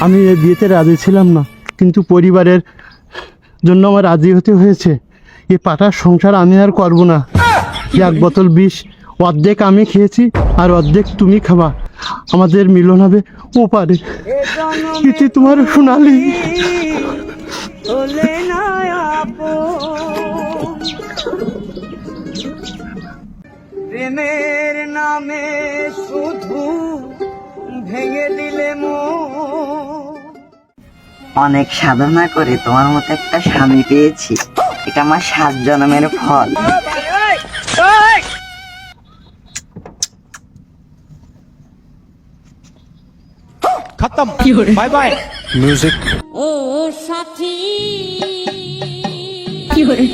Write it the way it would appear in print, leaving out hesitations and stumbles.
আমি এই বিয়েতে রাজি ছিলাম না, কিন্তু পরিবারের জন্য আমার রাজি হতে হয়েছে। এই পাটার সংসার আমি আর করব না। এক বোতল বিষ অর্ধেক আমি খেয়েছি আর অর্ধেক তুমি খাবা। আমাদের মিলন হবে ওপারে। ইতি তোমার সোনালি। প্রেমের নামে শুধু ভেঙে দিলে অনেক সাধনা করে তোমার মতো একটা স্বামী পেয়েছি, এটা আমার 7 জন্মের ফল। खत्म बाय बाय म्यूजिक ও সাথী কি করে